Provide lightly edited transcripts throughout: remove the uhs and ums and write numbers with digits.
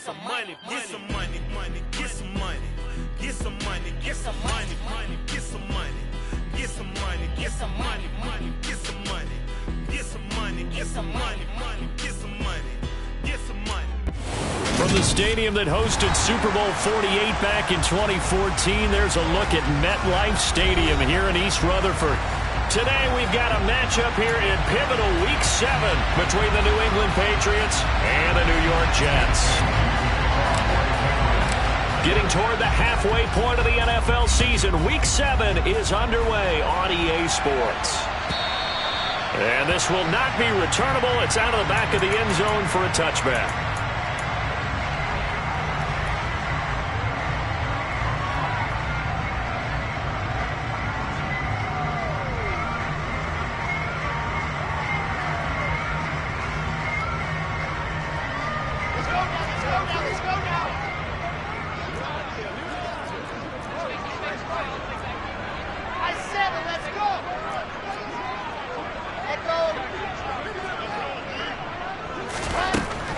some money, get some money, get some money, get some money, get some money, get some money, get some money, get some money, get some money, get some money, get some money, get some money, get some money. From the stadium that hosted Super Bowl 48 back in 2014, there's a look at MetLife Stadium here in East Rutherford. Today we've got a matchup here in pivotal Week 7 between the New England Patriots and the New York Jets. Getting toward the halfway point of the NFL season, Week 7 is underway on EA Sports. And this will not be returnable. It's out of the back of the end zone for a touchback.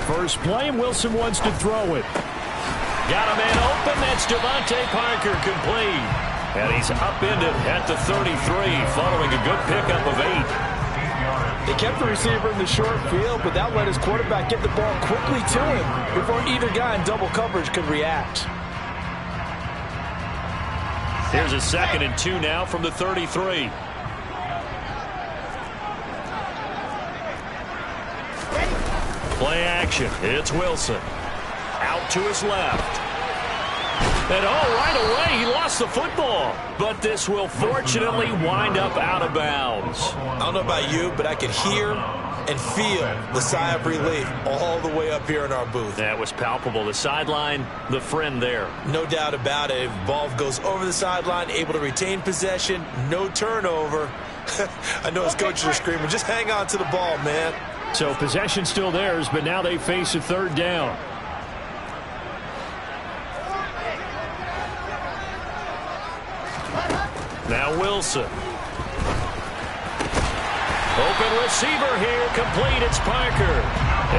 First play, Wilson wants to throw it. Got a man open. That's Devontae Parker, complete. And he's upended at the 33, following a good pickup of 8. They kept the receiver in the short field, but that let his quarterback get the ball quickly to him before either guy in double coverage could react. Here's a 2nd and 2 now from the 33. Play action. It's Wilson. Out to his left. And right away, he lost the football. But this will fortunately wind up out of bounds. I don't know about you, but I could hear and feel the sigh of relief all the way up here in our booth. That was palpable. The sideline, the friend there. No doubt about it. If ball goes over the sideline, able to retain possession, no turnover. I know his coaches are screaming, just hang on to the ball, man. So possession still theirs, but now they face a 3rd down. Now Wilson. Open receiver here, complete. It's Parker.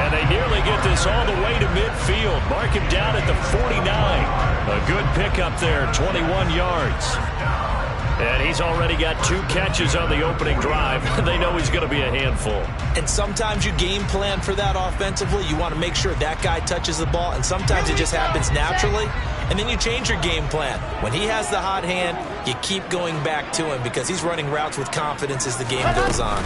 And they nearly get this all the way to midfield. Mark him down at the 49. A good pickup there, 21 yards. And he's already got 2 catches on the opening drive. They know he's going to be a handful. And sometimes you game plan for that offensively. You want to make sure that guy touches the ball, and sometimes it just happens naturally. And then you change your game plan. When he has the hot hand, you keep going back to him because he's running routes with confidence as the game goes on.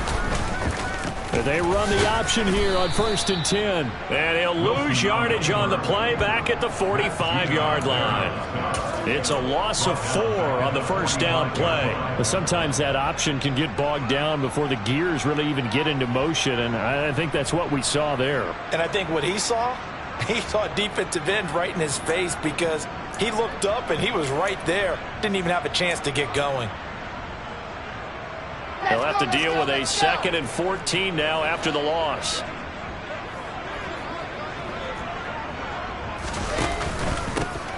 And they run the option here on 1st and 10. And he'll lose yardage on the play back at the 45-yard line. It's a loss of 4 on the first down play. But sometimes that option can get bogged down before the gears really even get into motion, and I think that's what we saw there. And I think what he saw a defensive end right in his face because he looked up and he was right there. Didn't even have a chance to get going. They'll have to deal with a 2nd and 14 now after the loss.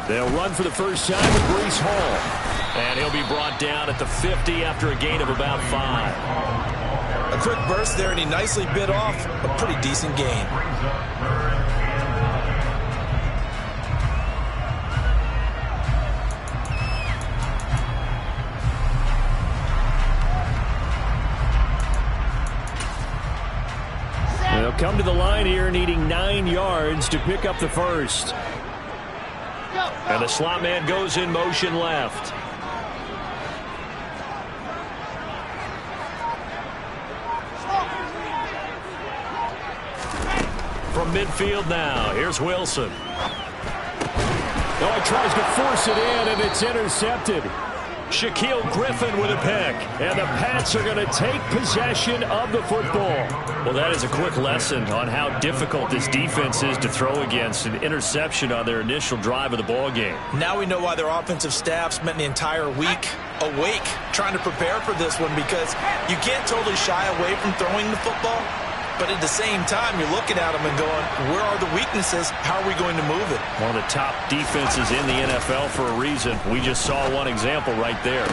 They'll run for the first time with Breece Hall. And he'll be brought down at the 50 after a gain of about 5. A quick burst there, and he nicely bit off a pretty decent gain. They'll come to the line here needing 9 yards to pick up the first. And the slot man goes in motion left. From midfield now, here's Wilson. Oh, he tries to force it in, and it's intercepted. Shaquill Griffin with a pick, and the Pats are going to take possession of the football. Well, that is a quick lesson on how difficult this defense is to throw against. An interception on their initial drive of the ball game. Now we know why their offensive staff spent the entire week awake trying to prepare for this one, because you can't totally shy away from throwing the football. But at the same time, you're looking at them and going, where are the weaknesses? How are we going to move it? One of the top defenses in the NFL for a reason. We just saw one example right there.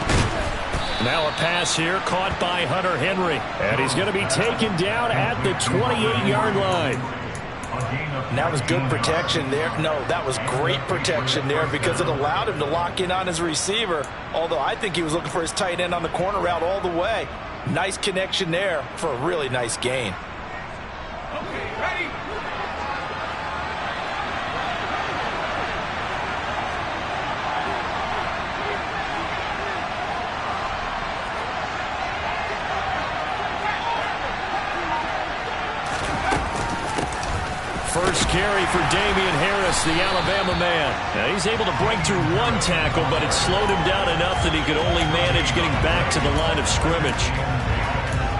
Now a pass here caught by Hunter Henry. And he's going to be taken down at the 28-yard line. And that was good protection there. No, that was great protection there because it allowed him to lock in on his receiver, although I think he was looking for his tight end on the corner route all the way. Nice connection there for a really nice gain. Okay, ready? First carry for Damian Harris, the Alabama man. Now, he's able to break through one tackle, but it slowed him down enough that he could only manage getting back to the line of scrimmage.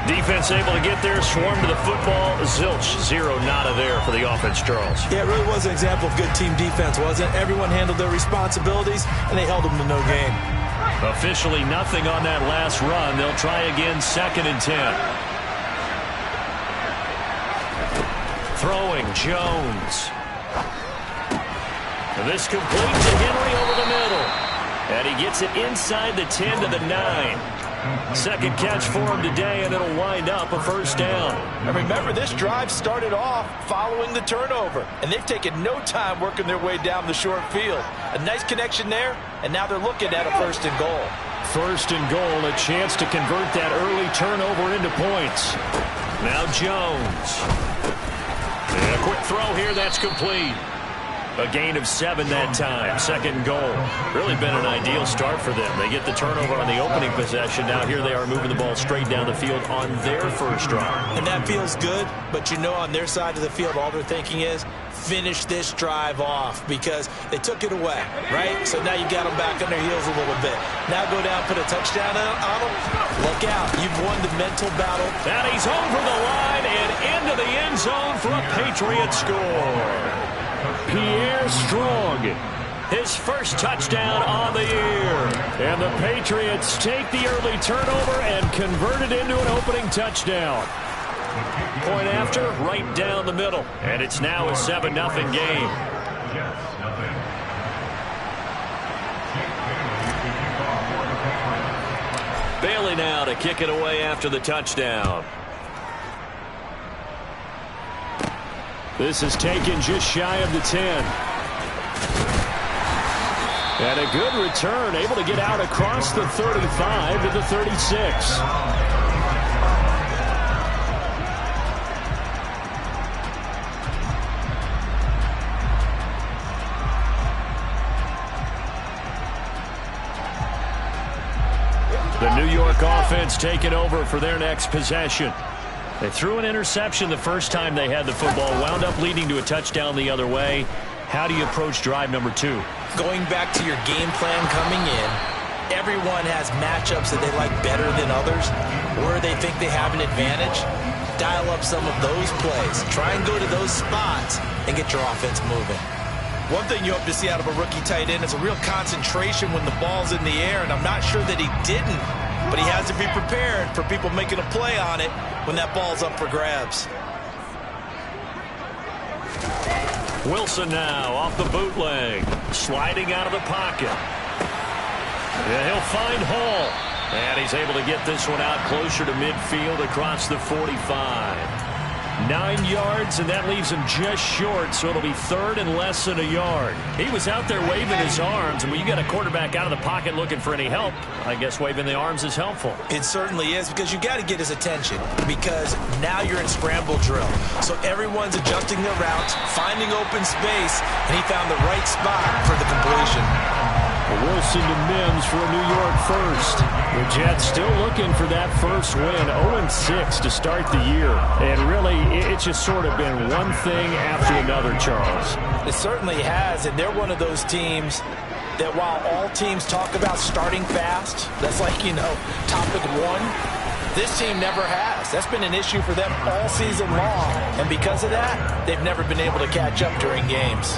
Defense able to get there, swarm to the football. Zilch, zero nada there for the offense, Charles. Yeah, it really was an example of good team defense, wasn't it? Everyone handled their responsibilities, and they held them to no gain. Officially nothing on that last run. They'll try again, 2nd and 10. Throwing, Jones. And this complete to Henry over the middle. And he gets it inside the 10 to the 9. Second catch for him today, and it'll wind up a first down. And remember, this drive started off following the turnover, and they've taken no time working their way down the short field. A nice connection there, and now they're looking at a 1st and goal. 1st and goal, a chance to convert that early turnover into points. Now Jones. And a quick throw here, that's complete. A gain of 7 that time. 2nd and goal. Really been an ideal start for them. They get the turnover on the opening possession. Now here they are moving the ball straight down the field on their first drive. And that feels good, but you know on their side of the field all they're thinking is finish this drive off because they took it away, right? So now you got them back on their heels a little bit. Now go down, put a touchdown on them. Look out. You've won the mental battle. And he's over the line and into the end zone for a Patriot score. Pierre Strong, his first touchdown on the year. And the Patriots take the early turnover and convert it into an opening touchdown. Point after, right down the middle. And it's now a 7-0 game. Bailey now to kick it away after the touchdown. This is taken just shy of the 10. And a good return, able to get out across the 35 to the 36. The New York offense taking over for their next possession. They threw an interception the first time they had the football, wound up leading to a touchdown the other way. How do you approach drive number 2? Going back to your game plan coming in, everyone has matchups that they like better than others, or they think they have an advantage. Dial up some of those plays. Try and go to those spots and get your offense moving. One thing you hope to see out of a rookie tight end is a real concentration when the ball's in the air, and I'm not sure that he didn't, but he has to be prepared for people making a play on it when that ball's up for grabs. Wilson now off the bootleg, sliding out of the pocket. Yeah, he'll find Hall. And he's able to get this one out closer to midfield across the 45. 9 yards, and that leaves him just short, so it'll be 3rd and less than a yard. He was out there waving his arms, and when you got a quarterback out of the pocket looking for any help, I guess waving the arms is helpful. It certainly is, because you got to get his attention, because now you're in scramble drill. So everyone's adjusting their routes, finding open space, and he found the right spot for the completion. Wilson to Mims for a New York first. The Jets still looking for that first win. 0-6 to start the year. And really, it's just sort of been one thing after another, Charles. It certainly has, and they're one of those teams that while all teams talk about starting fast, that's like, topic 1, this team never has. That's been an issue for them all season long. And because of that, they've never been able to catch up during games.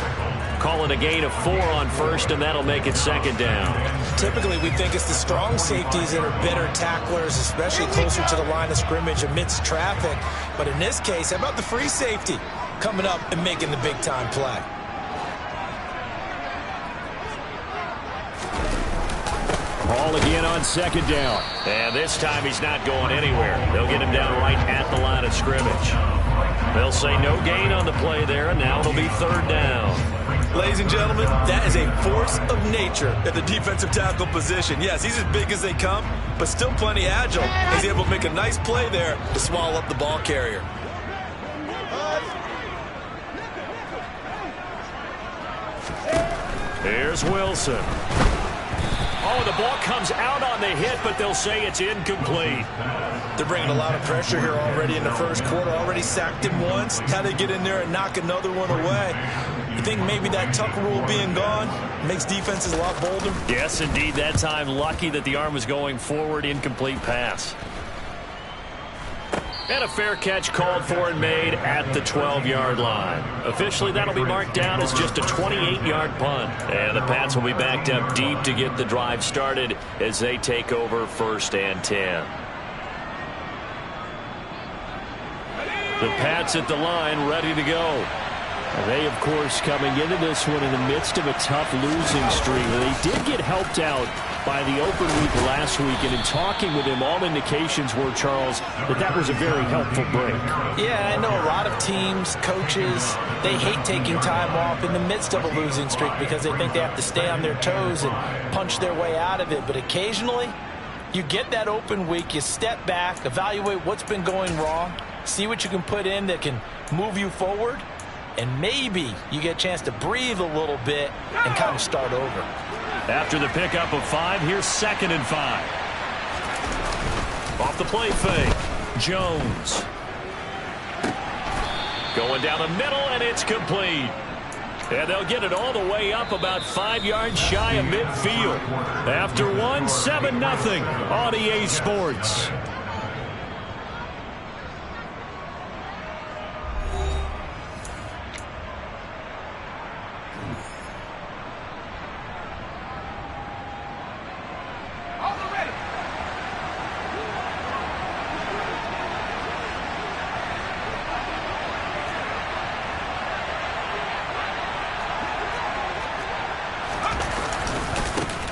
Call it a gain of 4 on first, and that'll make it 2nd down. Typically, we think it's the strong safeties that are better tacklers, especially closer to the line of scrimmage amidst traffic. But in this case, how about the free safety coming up and making the big-time play? Ball again on 2nd down. And this time he's not going anywhere. They'll get him down right at the line of scrimmage. They'll say no gain on the play there, and now it'll be third down. Ladies and gentlemen, that is a force of nature at the defensive tackle position. Yes, he's as big as they come, but still plenty agile. He's able to make a nice play there to swallow up the ball carrier. Here's Wilson. Oh, the ball comes out on the hit, but they'll say it's incomplete. They're bringing a lot of pressure here already in the first quarter. Already sacked him once. Now they get in there and knock another one away. You think maybe that tuck rule being gone makes defenses a lot bolder? Yes, indeed. That time, lucky that the arm was going forward. Incomplete pass. And a fair catch called for and made at the 12-yard line. Officially, that'll be marked down as just a 28-yard punt. And the Pats will be backed up deep to get the drive started as they take over 1st and 10. The Pats at the line, ready to go. They, of course, coming into this one in the midst of a tough losing streak. They did get helped out by the open week last week, and in talking with him, all indications were, Charles, that was a very helpful break. Yeah, I know a lot of teams, coaches, they hate taking time off in the midst of a losing streak because they think they have to stay on their toes and punch their way out of it. But occasionally, you get that open week, you step back, evaluate what's been going wrong, see what you can put in that can move you forward, and maybe you get a chance to breathe a little bit and kind of start over. After the pickup of 5, here's 2nd and 5. Off the play fake, Jones. Going down the middle, and it's complete. And they'll get it all the way up about 5 yards shy of midfield. After one, 7-0 on EA Sports.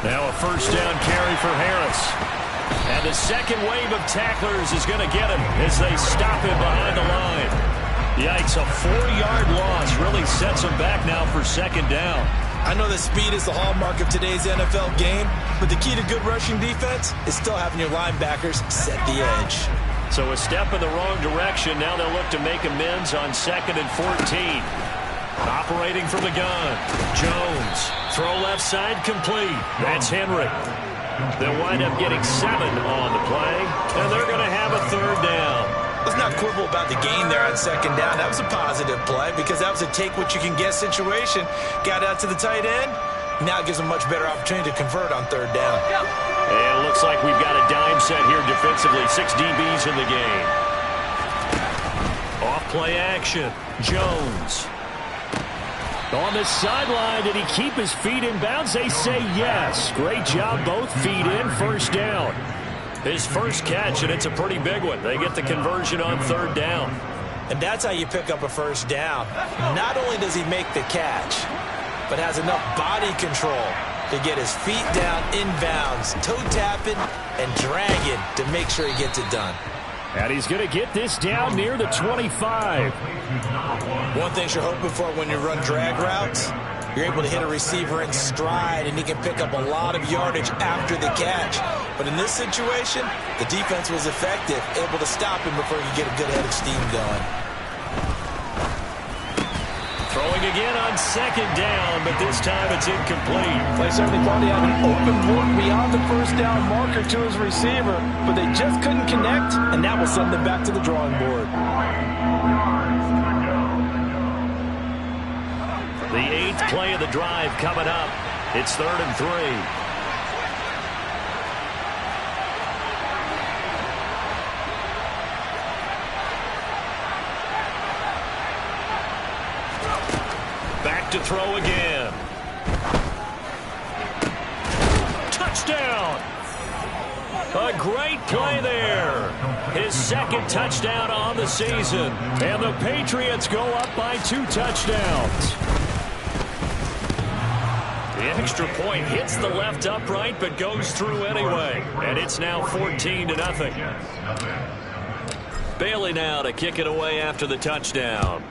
Now a first down carry for Harris. And the second wave of tacklers is going to get him as they stop him behind the line. Yikes, a 4-yard loss really sets him back now for 2nd down. I know that speed is the hallmark of today's NFL game, but the key to good rushing defense is still having your linebackers set the edge. So a step in the wrong direction. Now they'll look to make amends on 2nd and 14. Operating from the gun, Jones. Throw left side complete. That's Henry. They'll wind up getting 7 on the play, and they're going to have a 3rd down. Let's not quibble about the gain there on 2nd down. That was a positive play because that was a take-what-you-can-get situation. Got out to the tight end. Now it gives them a much better opportunity to convert on 3rd down. And it looks like we've got a dime set here defensively. 6 DBs in the game. Off play action, Jones. On the sideline, did he keep his feet in bounds? They say yes. Great job, both feet in, 1st down. His first catch, and it's a pretty big one. They get the conversion on 3rd down. And that's how you pick up a 1st down. Not only does he make the catch, but has enough body control to get his feet down inbounds, toe tapping and dragging to make sure he gets it done. And he's going to get this down near the 25. One thing you're hoping for when you run drag routes, you're able to hit a receiver in stride, and he can pick up a lot of yardage after the catch. But in this situation, the defense was effective, able to stop him before he could get a good head of steam going. Throwing again on 2nd down, but this time it's incomplete. They certainly thought he had an open look beyond the 1st down marker to his receiver, but they just couldn't connect, and that will send them back to the drawing board. The 8th play of the drive coming up. It's 3rd and 3. Back to throw again. Touchdown! A great play there. His 2nd touchdown on the season. And the Patriots go up by 2 touchdowns. The extra point hits the left upright but goes through anyway. And it's now 14-0. Bailey now to kick it away after the touchdown.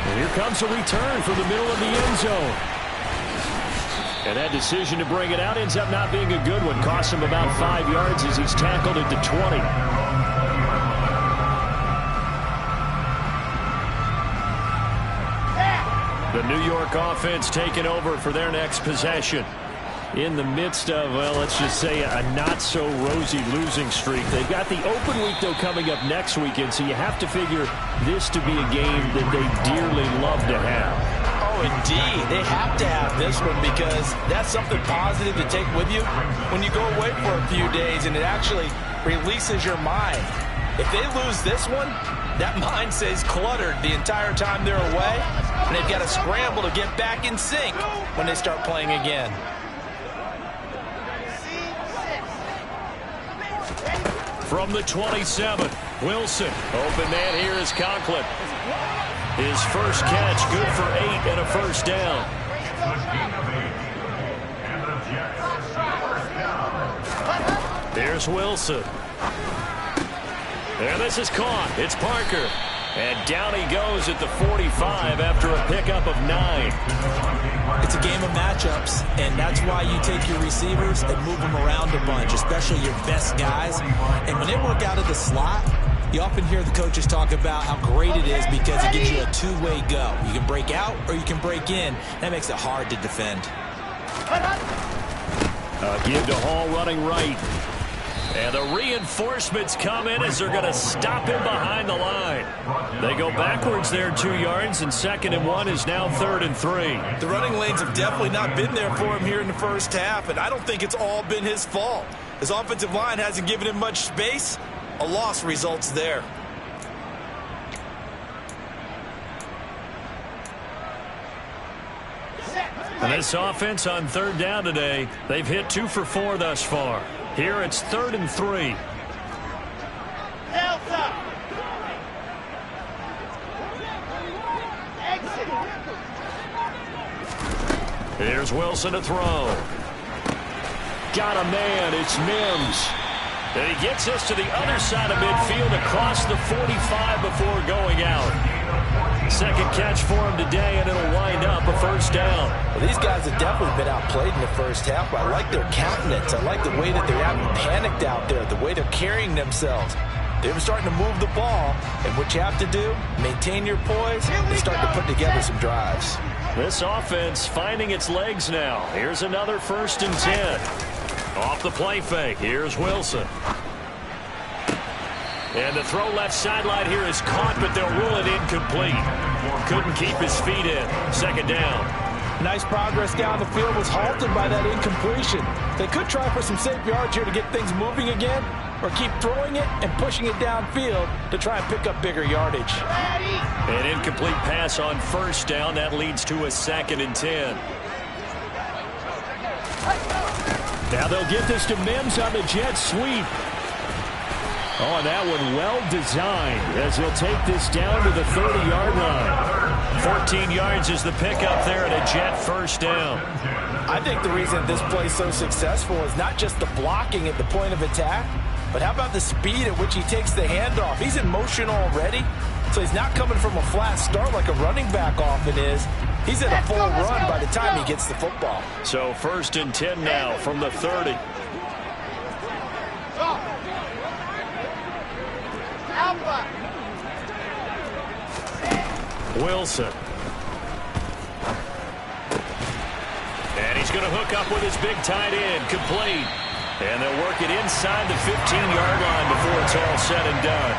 And here comes a return from the middle of the end zone. And that decision to bring it out ends up not being a good one. Costs him about 5 yards as he's tackled at the 20. The New York offense taking over for their next possession. In the midst of, well, let's just say a not-so-rosy losing streak. They've got the open week, though, coming up next weekend, so you have to figure this to be a game that they dearly love to have. Oh, indeed. They have to have this one because that's something positive to take with you when you go away for a few days, and it actually releases your mind. If they lose this one, that mind stays cluttered the entire time they're away, and they've got to scramble to get back in sync when they start playing again. From the 27, Wilson. Open man here is Conklin. His first catch, good for 8 and a first down. There's Wilson. And this is caught. It's Parker. And down he goes at the 45 after a pickup of 9. It's a game of matchups, and that's why you take your receivers and move them around a bunch, especially your best guys. And when they work out of the slot, you often hear the coaches talk about how great it is because it gives you a two-way go. You can break out or you can break in. That makes it hard to defend. Give to Hall running right. And the reinforcements come in as they're going to stop him behind the line. They go backwards there 2 yards, and 2nd and 1 is now 3rd and 3. The running lanes have definitely not been there for him here in the first half, and I don't think it's all been his fault. His offensive line hasn't given him much space. A loss results there. And this offense on 3rd down today, they've hit 2 for 4 thus far. Here it's 3rd and 3. Here's Wilson to throw. Got a man. It's Mims. And he gets us to the other side of midfield across the 45 before going out. Second catch for him today, and it'll wind up a first down. Well, these guys have definitely been outplayed in the first half, but I like their countenance. I like the way that they're having panicked out there, the way they're carrying themselves. They're starting to move the ball, and what you have to do, maintain your poise and start to put together some drives. This offense finding its legs now. Here's another 1st and 10. Off the play fake. Here's Wilson. And the throw left sideline here is caught, but they'll rule it incomplete. Couldn't keep his feet in. 2nd down. Nice progress down the field was halted by that incompletion. They could try for some safe yards here to get things moving again, or keep throwing it and pushing it downfield to try and pick up bigger yardage. An incomplete pass on 1st down. That leads to a 2nd and 10. Now they'll get this to Mims on the jet sweep. Oh, and that one well designed as he'll take this down to the 30-yard line. 14 yards is the pickup there and a jet first down. I think the reason this play is so successful is not just the blocking at the point of attack, but how about the speed at which he takes the handoff? He's in motion already, so he's not coming from a flat start like a running back often is. He's at a full run by the time he gets the football. So 1st and 10 now from the 30. Wilson. And he's going to hook up with his big tight end, complete. And they'll work it inside the 15-yard line before it's all said and done.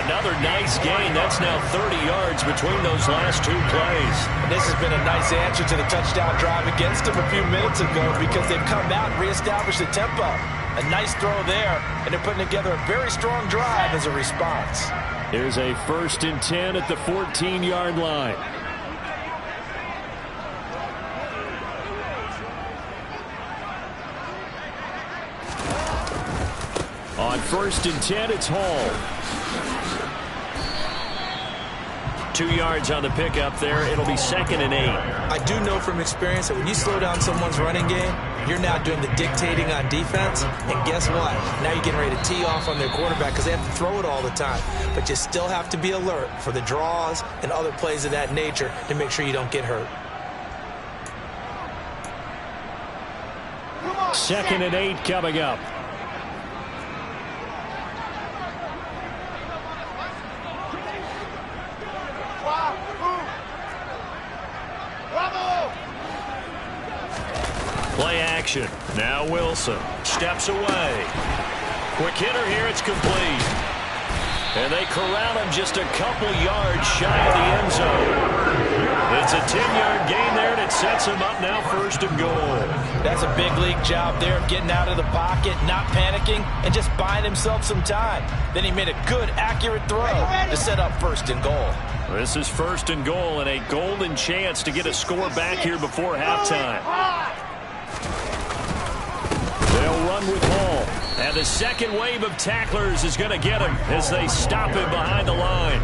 Another nice gain. That's now 30 yards between those last 2 plays. And this has been a nice answer to the touchdown drive against them a few minutes ago because they've come out and reestablished the tempo. A nice throw there, and they're putting together a very strong drive as a response. Here's a 1st and 10 at the 14-yard line. On 1st and 10, it's Hall. 2 yards on the pickup there. It'll be 2nd and 8. I do know from experience that when you slow down someone's running game, you're now doing the dictating on defense. And guess what? Now you're getting ready to tee off on their quarterback because they have to throw it all the time. But you still have to be alert for the draws and other plays of that nature to make sure you don't get hurt. 2nd and 8 coming up. Play action. Now Wilson steps away. Quick hitter here. It's complete. And they corral him just a couple yards shy of the end zone. It's a 10-yard gain there, and it sets him up now 1st and goal. That's a big league job there of getting out of the pocket, not panicking, and just buying himself some time. Then he made a good, accurate throw to set up 1st and goal. This is 1st and goal and a golden chance to get a score back here before halftime. They'll run with Hall. And the second wave of tacklers is going to get him as they stop him behind the line.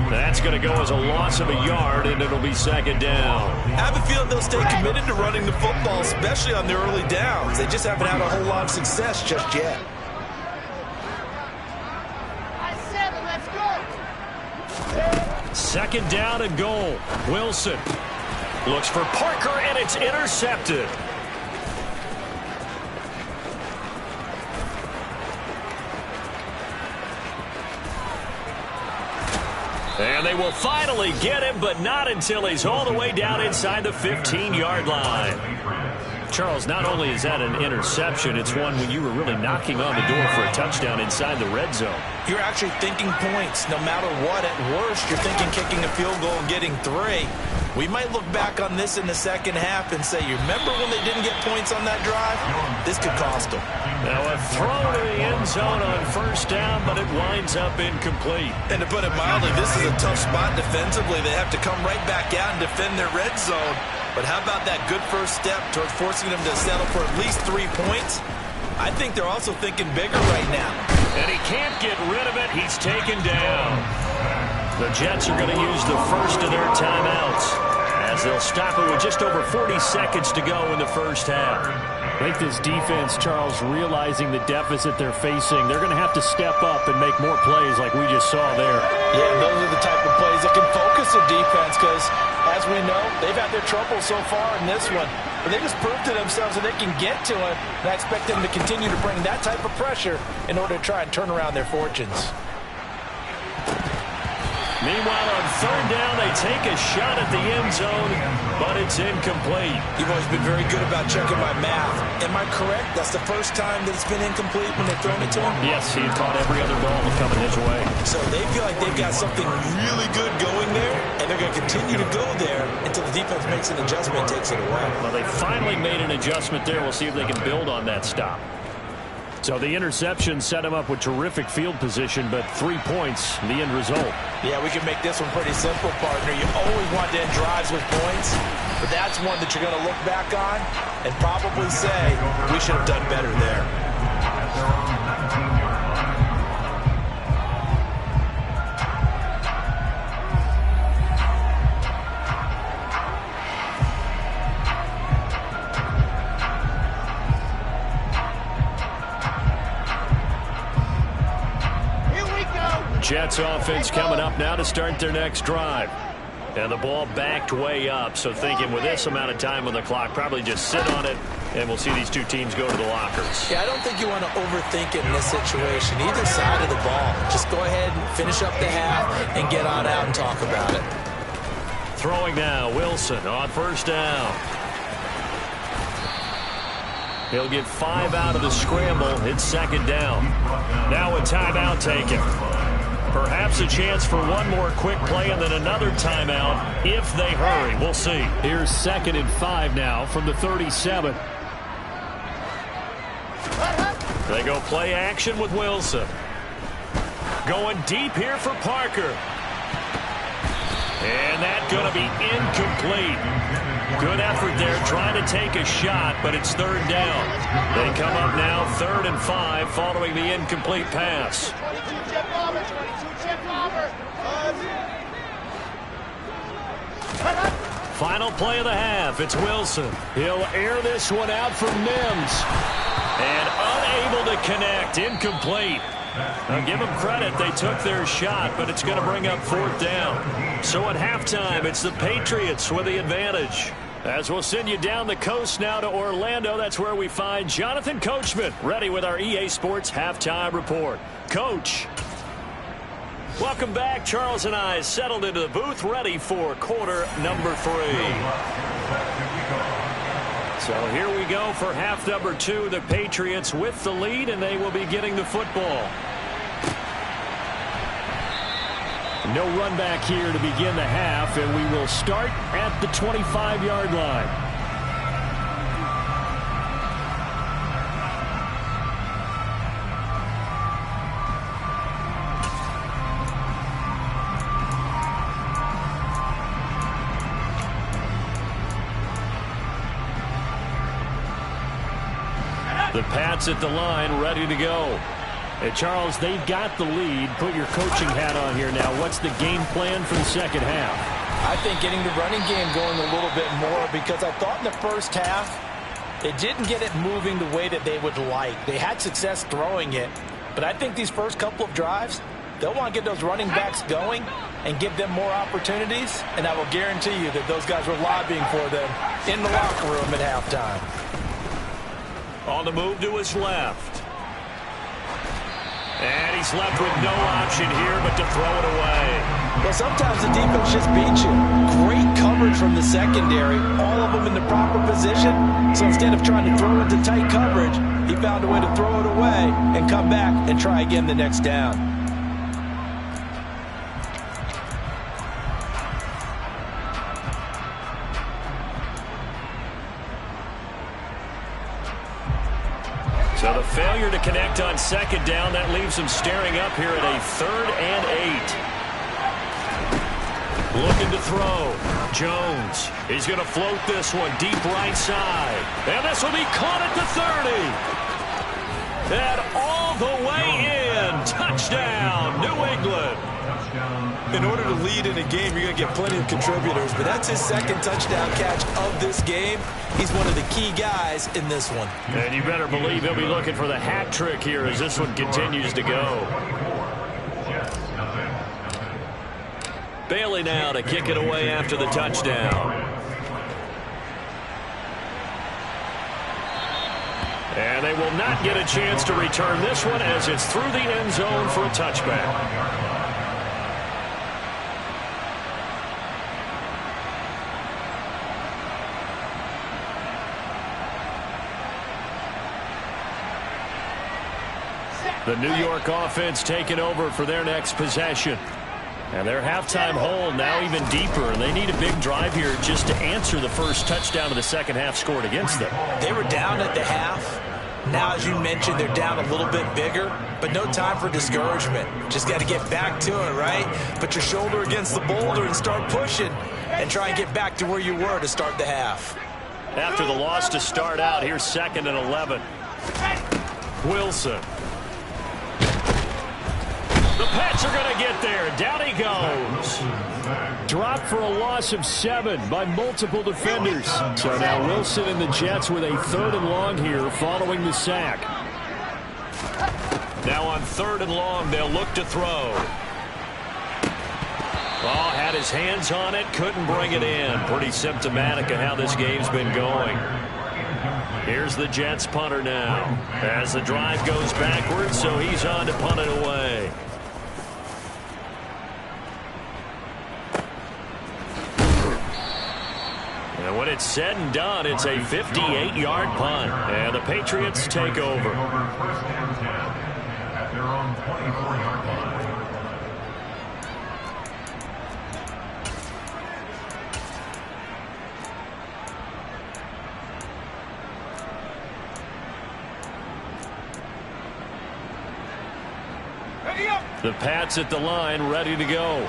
That's going to go as a loss of a yard, and it'll be 2nd down. I have a feeling they'll stay committed to running the football, especially on their early downs. They just haven't had a whole lot of success just yet. Second down and goal. Wilson looks for Parker, and it's intercepted. And they will finally get him, but not until he's all the way down inside the 15-yard line. Charles, not only is that an interception, it's one when you were really knocking on the door for a touchdown inside the red zone. You're actually thinking points. No matter what, at worst, you're thinking kicking a field goal and getting 3. We might look back on this in the second half and say, you remember when they didn't get points on that drive? This could cost them. Now a throw to the end zone on 1st down, but it winds up incomplete. And to put it mildly, this is a tough spot defensively. They have to come right back out and defend their red zone. But how about that good first step towards forcing them to settle for at least 3 points? I think they're also thinking bigger right now. And he can't get rid of it. He's taken down. The Jets are going to use the first of their timeouts as they'll stop it with just over 40 seconds to go in the first half. I think this defense, Charles, realizing the deficit they're facing, they're going to have to step up and make more plays like we just saw there. Yeah, those are the type of plays that can focus the defense because, as we know, they've had their trouble so far in this one. But they just proved to themselves that they can get to it, and I expect them to continue to bring that type of pressure in order to try and turn around their fortunes. Meanwhile, on 3rd down, they take a shot at the end zone, but it's incomplete. You've always been very good about checking my math. Am I correct? That's the first time that it's been incomplete when they've thrown it to him? Yes, he had caught every other ball coming his way. So they feel like they've got something really good going there, and they're going to continue to go there until the defense makes an adjustment and takes it away. Well, they finally made an adjustment there. We'll see if they can build on that stop. So the interception set him up with terrific field position, but 3 points, the end result. Yeah, we can make this one pretty simple, partner. You always want to end drives with points, but that's one that you're going to look back on and probably say, we should have done better there. Jets offense coming up now to start their next drive. And the ball backed way up, so thinking with this amount of time on the clock, probably just sit on it, and we'll see these two teams go to the lockers. Yeah, I don't think you want to overthink it in this situation. Either side of the ball. Just go ahead and finish up the half and get on out and talk about it. Throwing now, Wilson on 1st down. He'll get 5 out of the scramble. It's 2nd down. Now a timeout taken. Perhaps a chance for one more quick play and then another timeout if they hurry. We'll see. Here's 2nd and 5 now from the 37. They go play action with Wilson. Going deep here for Parker. And that's going to be incomplete. Good effort there trying to take a shot, but it's 3rd down. They come up now 3rd and 5 following the incomplete pass. Final play of the half. It's Wilson. He'll air this one out for Mims. And unable to connect. Incomplete. Now give them credit. They took their shot, but it's going to bring up 4th down. So at halftime, it's the Patriots with the advantage. As we'll send you down the coast now to Orlando, that's where we find Jonathan Coachman, ready with our EA Sports Halftime Report. Coach. Welcome back. Charles and I settled into the booth, ready for quarter number 3. So here we go for half number 2. The Patriots with the lead, and they will be getting the football. No run back here to begin the half, and we will start at the 25-yard line. The Pats at the line, ready to go. Hey, Charles, they've got the lead. Put your coaching hat on here now. What's the game plan for the second half? I think getting the running game going a little bit more, because I thought in the first half it didn't get it moving the way that they would like. They had success throwing it, but I think these first couple of drives, they'll want to get those running backs going and give them more opportunities, and I will guarantee you that those guys were lobbying for them in the locker room at halftime. On the move to his left. And he's left with no option here but to throw it away. Well, sometimes the defense just beats you. Great coverage from the secondary, all of them in the proper position. So instead of trying to throw into tight coverage, he found a way to throw it away and come back and try again the next down. So the failure to connect on second down, that leaves him staring up here at a 3rd and 8. Looking to throw. Jones. He's going to float this one deep right side. And this will be caught at the 30. And all the way in. Touchdown, New England. In order to lead in a game, you're going to get plenty of contributors, but that's his 2nd touchdown catch of this game. He's one of the key guys in this one. And you better believe he'll be looking for the hat trick here as this one continues to go. Bailey now to kick it away after the touchdown. And they will not get a chance to return this one as it's through the end zone for a touchback. The New York offense taking over for their next possession. And their halftime hole now even deeper. And they need a big drive here just to answer the first touchdown of the second half scored against them. They were down at the half. Now, as you mentioned, they're down a little bit bigger, but no time for discouragement. Just got to get back to it, right? Put your shoulder against the boulder and start pushing and try and get back to where you were to start the half. After the loss to start out, here's 2nd and 11. Wilson. The Pats are going to get there. Down he goes. Dropped for a loss of 7 by multiple defenders. So now Wilson and the Jets with a 3rd and long here following the sack. Now on 3rd and long, they'll look to throw. Oh, had his hands on it, couldn't bring it in. Pretty symptomatic of how this game's been going. Here's the Jets punter now. As the drive goes backwards, so he's on to punt it away. And when it's said and done, it's a 58-yard punt. And the Patriots take over. The Pats at the line, ready to go.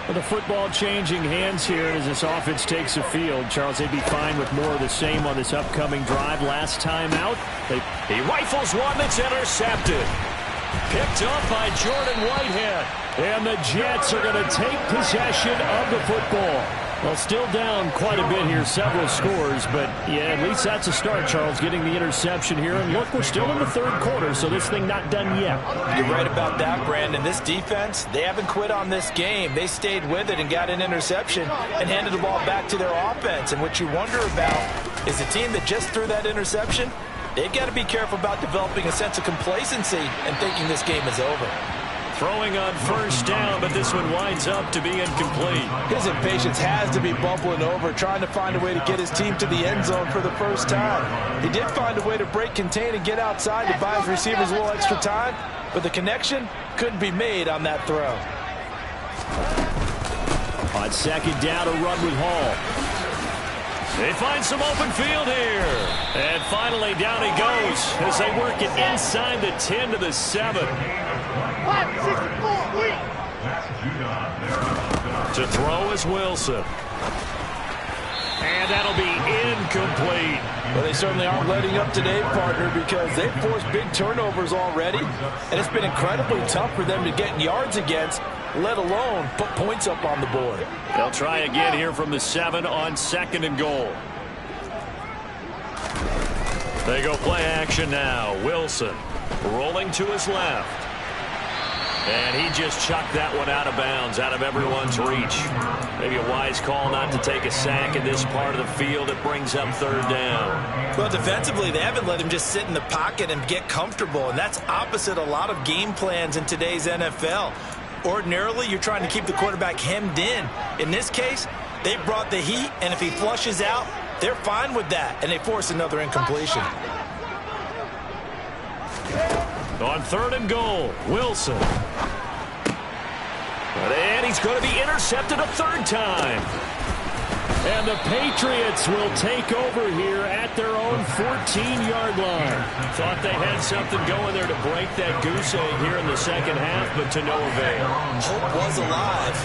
Well, the football changing hands here as this offense takes the field. Charles, they'd be fine with more of the same on this upcoming drive. Last time out, he rifles one that's intercepted. Picked up by Jordan Whitehead. And the Jets are going to take possession of the football. Well, still down quite a bit here, several scores, but yeah, at least that's a start, Charles, getting the interception here. And look, we're still in the third quarter, so this thing not done yet. You're right about that, Brandon. This defense, they haven't quit on this game. They stayed with it and got an interception and handed the ball back to their offense. And what you wonder about is the team that just threw that interception, they've got to be careful about developing a sense of complacency and thinking this game is over. Throwing on first down, but this one winds up to be incomplete. His impatience has to be bubbling over, trying to find a way to get his team to the end zone for the first time. He did find a way to break contain and get outside to buy his receivers a little extra time, but the connection couldn't be made on that throw. On second down, a run with Hall. They find some open field here. And finally, down he goes as they work it inside the 10 to the 7. To throw is Wilson. And that'll be incomplete. Well, they certainly aren't letting up today, partner, because they've forced big turnovers already, and it's been incredibly tough for them to get yards against, let alone put points up on the board. They'll try again here from the 7 on second and goal. They go play action now. Wilson rolling to his left. And he just chucked that one out of bounds, out of everyone's reach. Maybe a wise call not to take a sack in this part of the field. It brings up third down. Well, defensively, they haven't let him just sit in the pocket and get comfortable, and that's opposite a lot of game plans in today's NFL. Ordinarily, you're trying to keep the quarterback hemmed in. In this case, they brought the heat, and if he flushes out, they're fine with that, and they force another incompletion. On third and goal, Wilson. And he's going to be intercepted a third time. And the Patriots will take over here at their own 14-yard line. Thought they had something going there to break that goose egg here in the second half, but to no avail. Hope was alive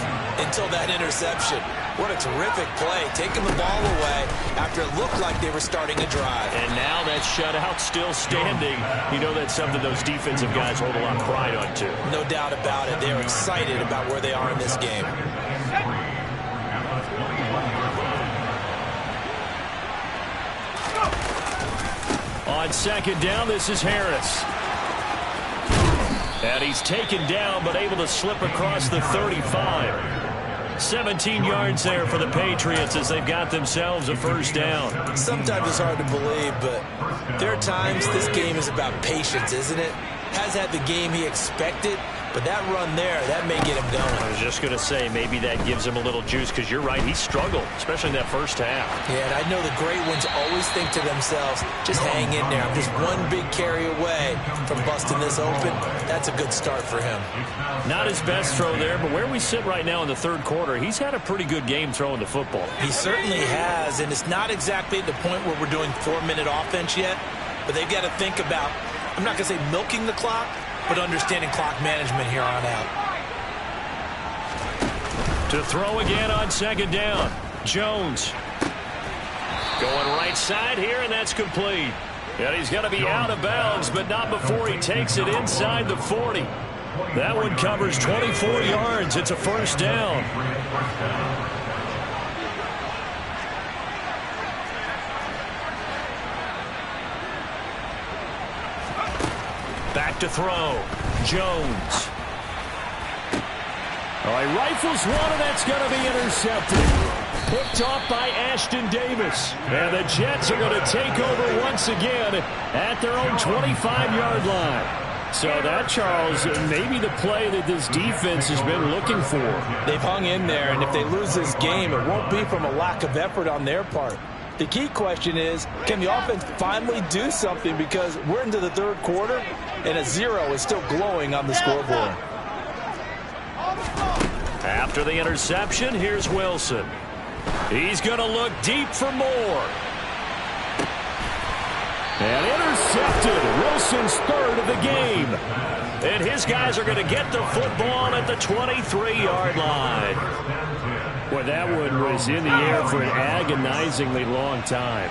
until that interception. What a terrific play, taking the ball away after it looked like they were starting a drive. And now that shutout still standing. You know that's something those defensive guys hold a lot of pride on, too. No doubt about it. They're excited about where they are in this game. On second down, this is Harris. And he's taken down, but able to slip across the 35. 17 yards there for the Patriots as they've got themselves a first down. Sometimes it's hard to believe, but there are times this game is about patience, isn't it? Has had the game he expected, but that run there, that may get him going. I was just going to say, maybe that gives him a little juice, because you're right, he struggled, especially in that first half. Yeah, and I know the great ones always think to themselves, just hang in there. I'm just one big carry away from busting this open. That's a good start for him. Not his best throw there, but where we sit right now in the third quarter, he's had a pretty good game throwing the football. He certainly has, and it's not exactly at the point where we're doing 4-minute offense yet, but they've got to think about, I'm not going to say milking the clock, but understanding clock management here on out. To throw again on second down, Jones. Going right side here, and that's complete. And he's going to be out of bounds, but not before he takes it inside the 40. That one covers 24 yards. It's a first down. Back to throw. Jones. All right, rifles one, and that's going to be intercepted. Picked off by Ashton Davis. And the Jets are going to take over once again at their own 25-yard line. So that, Charles, maybe the play that this defense has been looking for. They've hung in there, and if they lose this game, it won't be from a lack of effort on their part. The key question is, can the offense finally do something, because we're into the third quarter, and a 0 is still glowing on the scoreboard. After the interception, here's Wilson. He's going to look deep for more. And intercepted. Wilson's third of the game. And his guys are going to get the football at the 23-yard line. Well, that one was in the air for an agonizingly long time.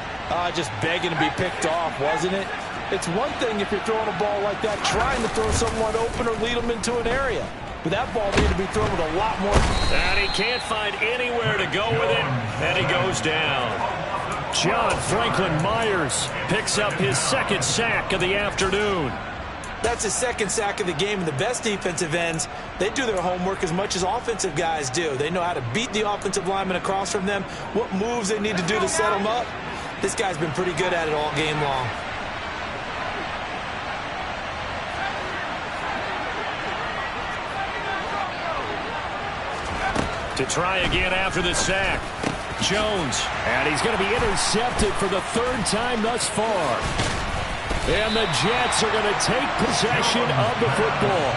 Just begging to be picked off, wasn't it? It's one thing if you're throwing a ball like that, trying to throw someone open or lead them into an area. but that ball needed to be thrown with a lot more. And he can't find anywhere to go with it, and he goes down. John Franklin Myers picks up his second sack of the afternoon. That's his second sack of the game, and the best defensive ends, they do their homework as much as offensive guys do. They know how to beat the offensive lineman across from them, what moves they need to do to set them up. This guy's been pretty good at it all game long. To try again after the sack. Jones. And he's going to be intercepted for the third time thus far. And the Jets are going to take possession of the football.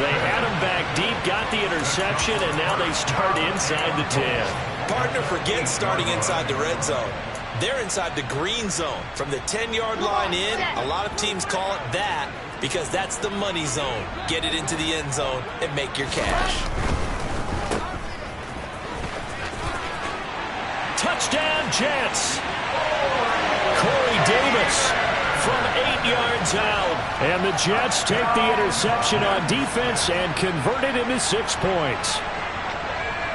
They had him back deep, got the interception, and now they start inside the 10. Partner, forget starting inside the red zone. They're inside the green zone. From the 10-yard line in, a lot of teams call it that because that's the money zone. Get it into the end zone and make your cash. Touchdown, Jets. Corey Davis from 8 yards out. And the Jets take the interception on defense and convert it into 6 points.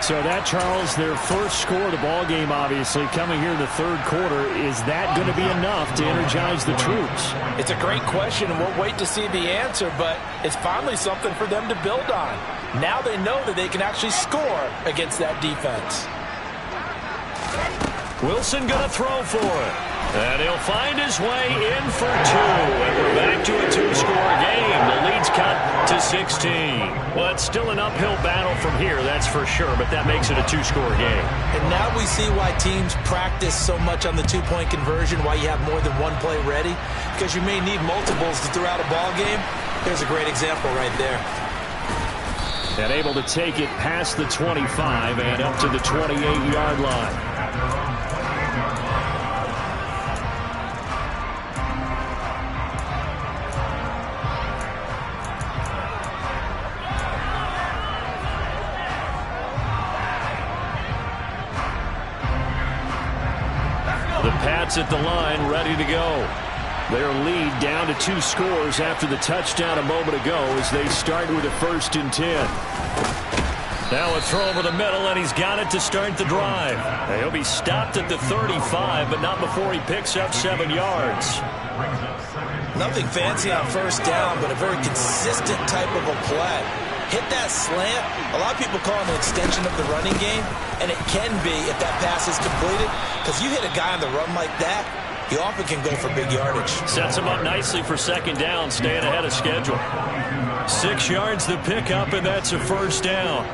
So that, Charles, their first score of the ball game, obviously, coming here in the third quarter. Is that going to be enough to energize the troops? It's a great question, and we'll wait to see the answer, but it's finally something for them to build on. Now they know that they can actually score against that defense. Wilson going to throw for it. And he'll find his way in for 2. And we're back to a 2-score game. The lead's cut to 16. Well, it's still an uphill battle from here, that's for sure, but that makes it a 2-score game. And now we see why teams practice so much on the 2-point conversion, why you have more than one play ready, because you may need multiples to throw out a ball game. There's a great example right there. And able to take it past the 25 and up to the 28-yard line. The Pats at the line, ready to go. Their lead down to 2 scores after the touchdown a moment ago as they start with a 1st and 10. Now a throw over the middle, and he's got it to start the drive. He'll be stopped at the 35, but not before he picks up 7 yards. Nothing fancy on first down, but a very consistent type of a play. Hit that slant. A lot of people call it an extension of the running game, and it can be if that pass is completed, because you hit a guy on the run like that, he often can go for big yardage. Sets him up nicely for second down, staying ahead of schedule. 6 yards the pickup, and that's a first down.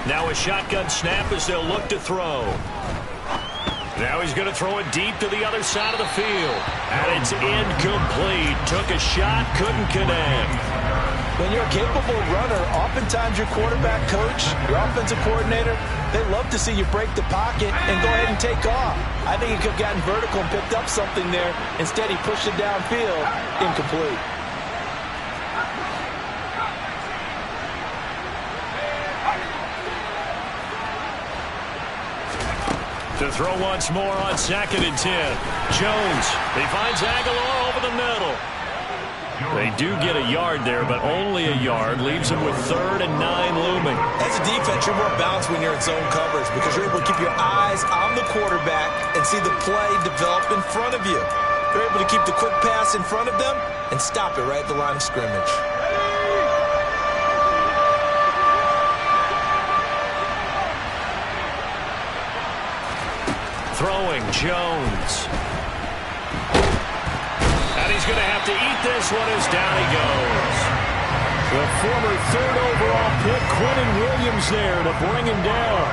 Now a shotgun snap as they'll look to throw. Now he's going to throw it deep to the other side of the field. And it's incomplete. Took a shot, couldn't connect. When you're a capable runner, oftentimes your quarterback coach, your offensive coordinator, they love to see you break the pocket and go ahead and take off. I think he could have gotten vertical and picked up something there. Instead, he pushed it downfield. Incomplete. To throw once more on 2nd and 10. Jones, he finds Aguilar over the middle. They do get a yard there, but only a yard. Leaves them with 3rd and 9 looming. As a defense, you're more balanced when you're in zone coverage because you're able to keep your eyes on the quarterback and see the play develop in front of you. You're able to keep the quick pass in front of them and stop it right at the line of scrimmage. Throwing, Jones. And he's going to have to eat this one as down he goes. The former 3rd overall pick, Quinnen Williams, there to bring him down.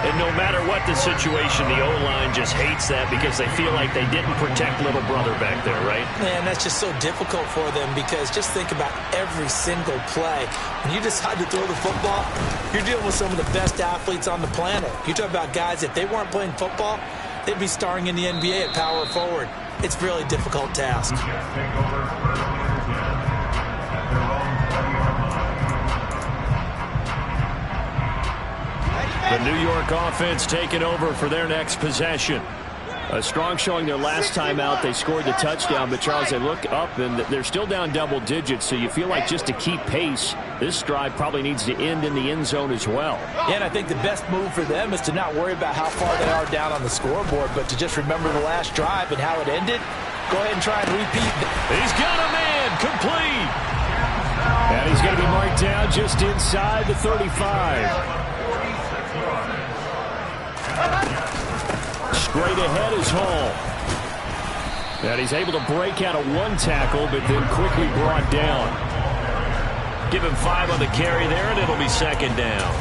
And no matter what the situation, the O-line just hates that because they feel like they didn't protect little brother back there, right? Man, that's just so difficult for them because just think about every single play. When you decide to throw the football, you're dealing with some of the best athletes on the planet. You talk about guys, if they weren't playing football, they'd be starring in the NBA at power forward. It's a really difficult task. The New York offense taking over for their next possession. A strong showing their last time out. They scored the touchdown, but Charles, they look up and they're still down double digits, so you feel like just to keep pace, this drive probably needs to end in the end zone as well. Yeah, and I think the best move for them is to not worry about how far they are down on the scoreboard, but to just remember the last drive and how it ended. Go ahead and try and repeat. He's got a man complete. And he's going to be marked down just inside the 35. Straight ahead is Hall. And he's able to break out of one tackle, but then quickly brought down. Give him 5 on the carry there, and it'll be second down.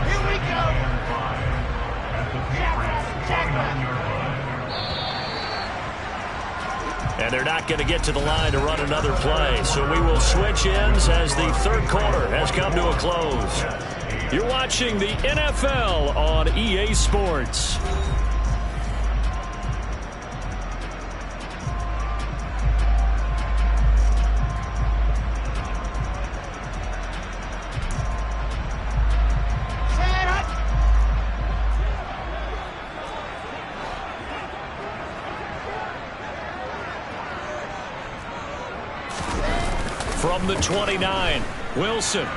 Here we go. And they're not going to get to the line to run another play. So we will switch ends as the third quarter has come to a close. You're watching the NFL on EA Sports. From the 29, Wilson.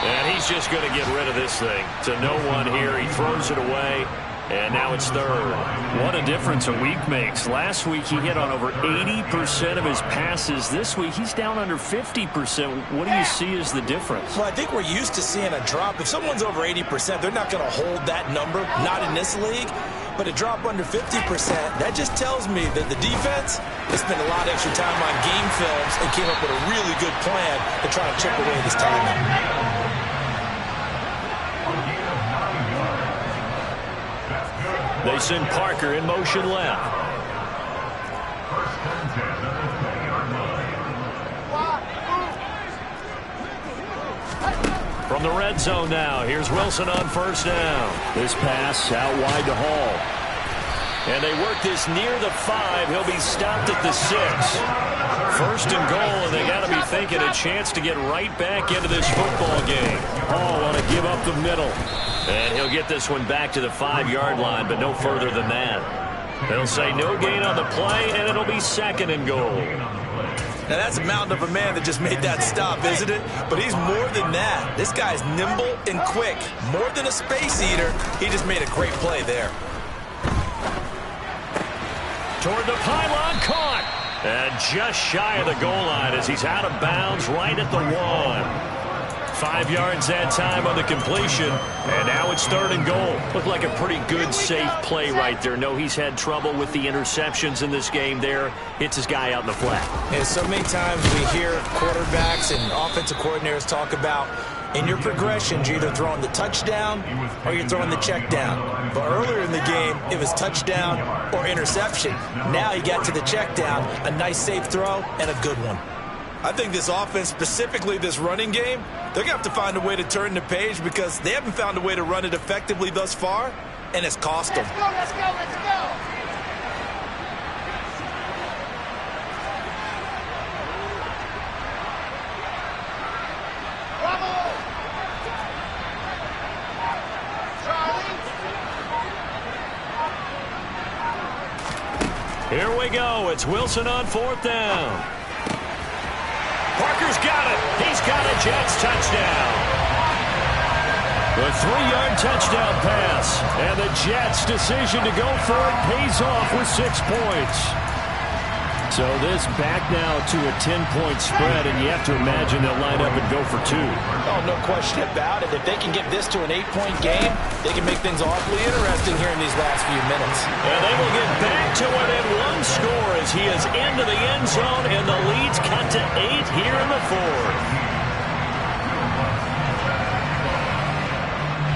And he's just going to get rid of this thing to no one here. He throws it away, and now it's third. What a difference a week makes. Last week he hit on over 80% of his passes. This week he's down under 50%. What do you see as the difference? Well, I think we're used to seeing a drop. If someone's over 80%, they're not going to hold that number, not in this league. But a drop under 50%, that just tells me that the defense has spent a lot of extra time on game films and came up with a really good plan to try to chip away this time. They send Parker in motion left. From the red zone now, here's Wilson on first down. This pass out wide to Hall. And they work this near the 5. He'll be stopped at the 6. First and goal, and they got to be thinking a chance to get right back into this football game. Hall want to give up the middle. And he'll get this one back to the 5-yard line, but no further than that. They'll say no gain on the play, and it'll be second and goal. Now, that's a mountain of a man that just made that stop, isn't it? But he's more than that. This guy's nimble and quick. More than a space eater, he just made a great play there. Toward the pylon, caught. And just shy of the goal line as he's out of bounds right at the 1. 5 yards that time on the completion, and now it's third and goal. Looked like a pretty good, safe play right there. No, he's had trouble with the interceptions in this game there. Hits his guy out in the flat. And so many times we hear quarterbacks and offensive coordinators talk about in your progressions, you're either throwing the touchdown or you're throwing the check down. But earlier in the game, it was touchdown or interception. Now he got to the check down, a nice safe throw, and a good one. I think this offense, specifically this running game, they're going to have to find a way to turn the page because they haven't found a way to run it effectively thus far, and it's cost them. Let's go, let's go, let's go. Here we go. It's Wilson on fourth down. Parker's got it. He's got a Jets touchdown. The 3-yard touchdown pass. And the Jets' decision to go for it pays off with 6 points. So this back now to a 10-point spread, and you have to imagine they'll line up and go for 2. Oh, no question about it. If they can get this to an 8-point game, they can make things awfully interesting here in these last few minutes. And they will get back to within 1 score as he is into the end zone, and the lead's cut to 8 here in the fourth.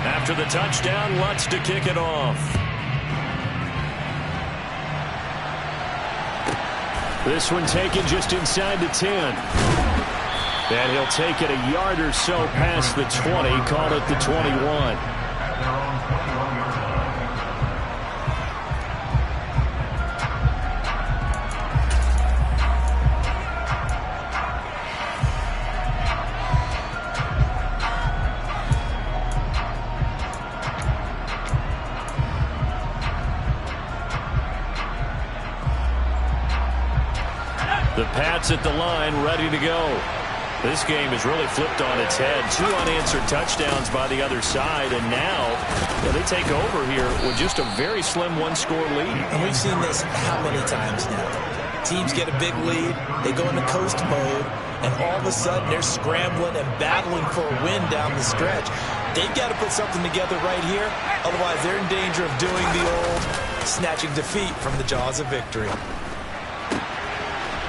After the touchdown, Lutz to kick it off. This one taken just inside the 10. And he'll take it a yard or so past the 20, call it the 21. Pats at the line, ready to go. This game is really flipped on its head. 2 unanswered touchdowns by the other side, and now they take over here with just a very slim one-score lead. And we've seen this how many times now? Teams get a big lead, they go into coast mode, and all of a sudden they're scrambling and battling for a win down the stretch. They've got to put something together right here, otherwise they're in danger of doing the old snatching defeat from the jaws of victory.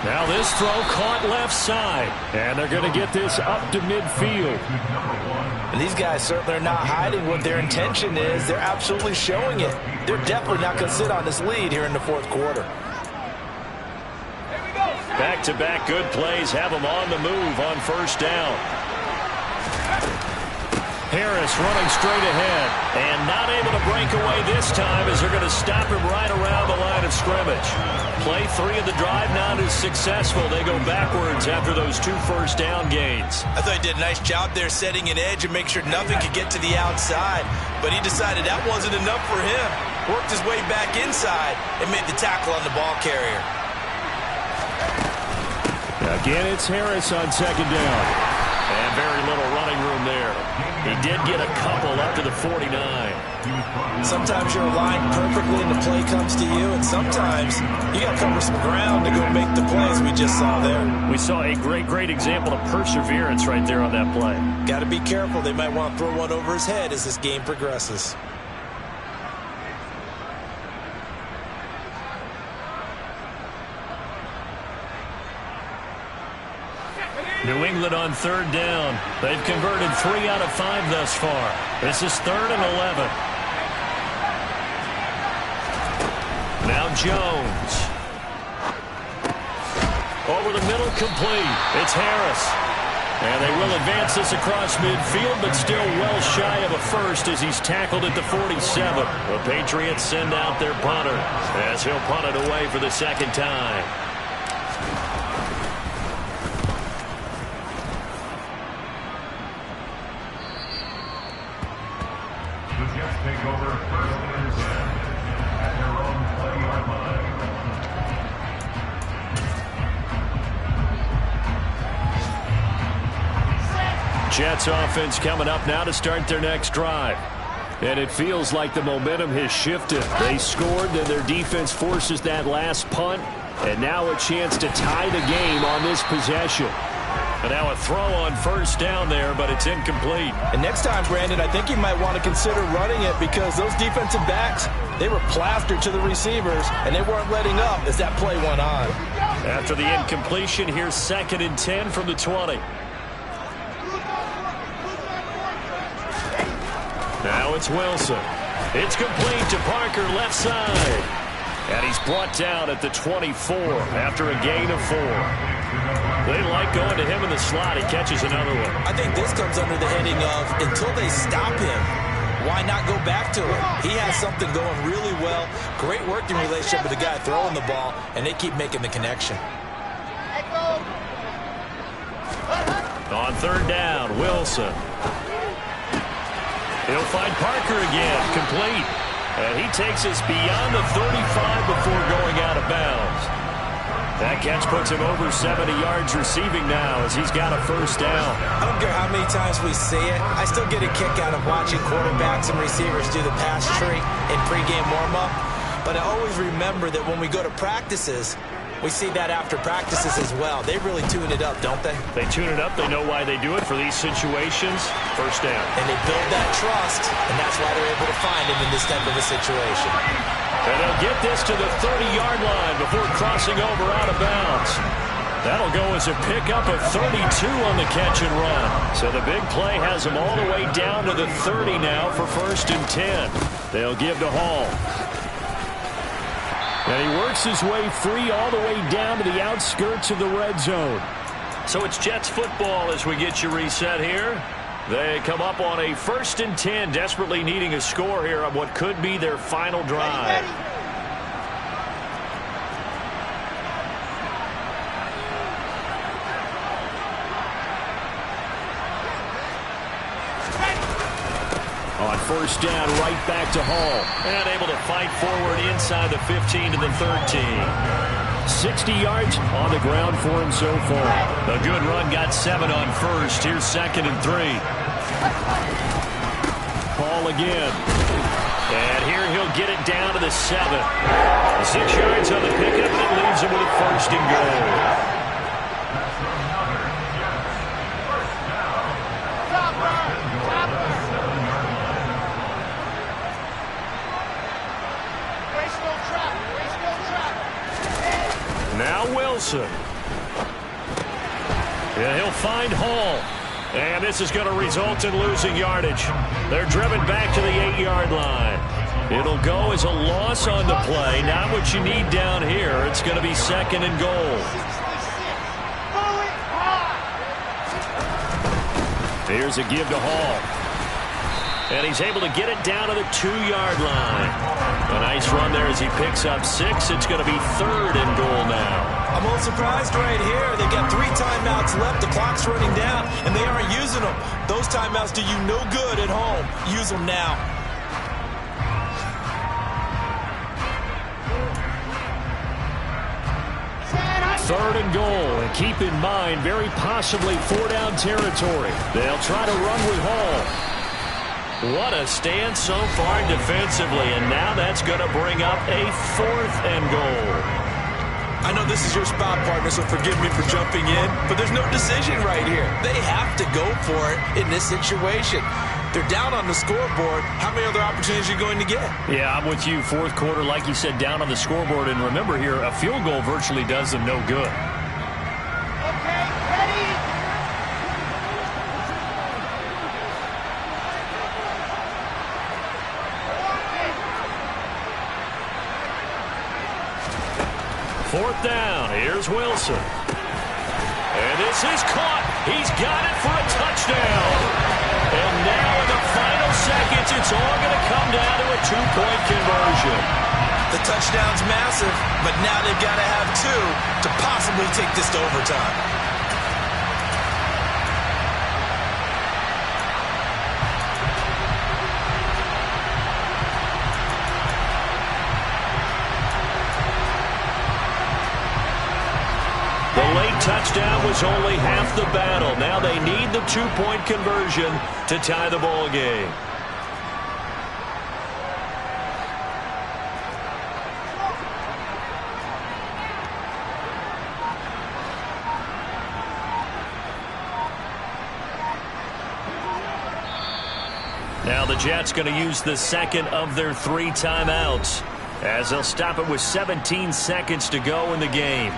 Now this throw caught left side, and they're going to get this up to midfield. And these guys certainly are not hiding what their intention is. They're absolutely showing it. They're definitely not going to sit on this lead here in the fourth quarter. Back-to-back good plays have them on the move on first down. Harris running straight ahead, and not able to break away this time as they're going to stop him right around the line of scrimmage. Play 3 of the drive not as successful. They go backwards after those 2 first down gains. I thought he did a nice job there setting an edge and make sure nothing could get to the outside, but he decided that wasn't enough for him. Worked his way back inside and made the tackle on the ball carrier. Again, it's Harris on second down. And very little running room there. He did get a couple up to the 49. Sometimes you're aligned perfectly and the play comes to you, and sometimes you got to cover some ground to go make the plays we just saw there. We saw a great example of perseverance right there on that play. Got to be careful. They might want to throw one over his head as this game progresses. New England on third down. They've converted 3 out of 5 thus far. This is 3rd and 11. Now Jones. Over the middle, complete. It's Harris. And they will advance this across midfield, but still well shy of a first as he's tackled at the 47. The Patriots send out their punter as he'll punt it away for the second time. Jets offense coming up now to start their next drive. And it feels like the momentum has shifted. They scored, then their defense forces that last punt. And now a chance to tie the game on this possession. And now a throw on first down there, but it's incomplete. And next time, Brandon, I think you might want to consider running it because those defensive backs, they were plastered to the receivers, and they weren't letting up as that play went on. After the incompletion, here's 2nd and 10 from the 20. Now it's Wilson. It's complete to Parker, left side. And he's brought down at the 24 after a gain of 4. They like going to him in the slot. He catches another one. I think this comes under the heading of until they stop him, why not go back to him? He has something going really well. Great working relationship with the guy throwing the ball, and they keep making the connection. On third down, Wilson. He'll find Parker again, complete. And he takes us beyond the 35 before going out of bounds. That catch puts him over 70 yards receiving now as he's got a first down. I don't care how many times we see it. I still get a kick out of watching quarterbacks and receivers do the pass tree in pregame warm-up. But I always remember that when we go to practices, we see that after practices as well. They really tune it up, don't they? They tune it up. They know why they do it for these situations. First down. And they build that trust, and that's why they're able to find him in this type of a situation. And they'll get this to the 30-yard line before crossing over out of bounds. That'll go as a pickup of 32 on the catch and run. So the big play has them all the way down to the 30 now for 1st and 10. They'll give to Hall. And he works his way free all the way down to the outskirts of the red zone. So it's Jets football as we get you reset here. They come up on a 1st and 10, desperately needing a score here on what could be their final drive. On first down, right back to Hall. And able to fight forward inside the 15 to the 13. 60 yards on the ground for him so far. A good run, got 7 on first. Here's 2nd and 3. Ball again. And here he'll get it down to the 7. 6 yards on the pickup, and it leaves him with a 1st and goal. Now Wilson. Yeah, he'll find Hall. And this is going to result in losing yardage. They're driven back to the 8-yard line. It'll go as a loss on the play. Not what you need down here. It's going to be 2nd and goal. Here's a give to Hall. And he's able to get it down to the 2-yard line. A nice run there as he picks up 6. It's going to be 3rd and goal now. I'm a little surprised right here. They've got 3 timeouts left. The clock's running down, and they aren't using them. Those timeouts do you no good at home. Use them now. Third and goal, and keep in mind, very possibly 4-down territory. They'll try to run with Hall. What a stand so far defensively, and now that's going to bring up a 4th and goal. I know this is your spot, partner, so forgive me for jumping in, but there's no decision right here. They have to go for it in this situation. They're down on the scoreboard. How many other opportunities are you going to get? Yeah, I'm with you. 4th quarter, like you said, down on the scoreboard. And remember here, a field goal virtually does them no good. Okay, ready? Fourth down. Here's Wilson. And this is caught. He's got it for a touchdown. And now in the final seconds, it's all going to come down to a 2-point conversion. The touchdown's massive, but now they've got to have 2 to possibly take this to overtime. The late touchdown was only half the battle. Now they need the 2-point conversion to tie the ball game. Now the Jets going to use the 2nd of their 3 timeouts as they'll stop it with 17 seconds to go in the game.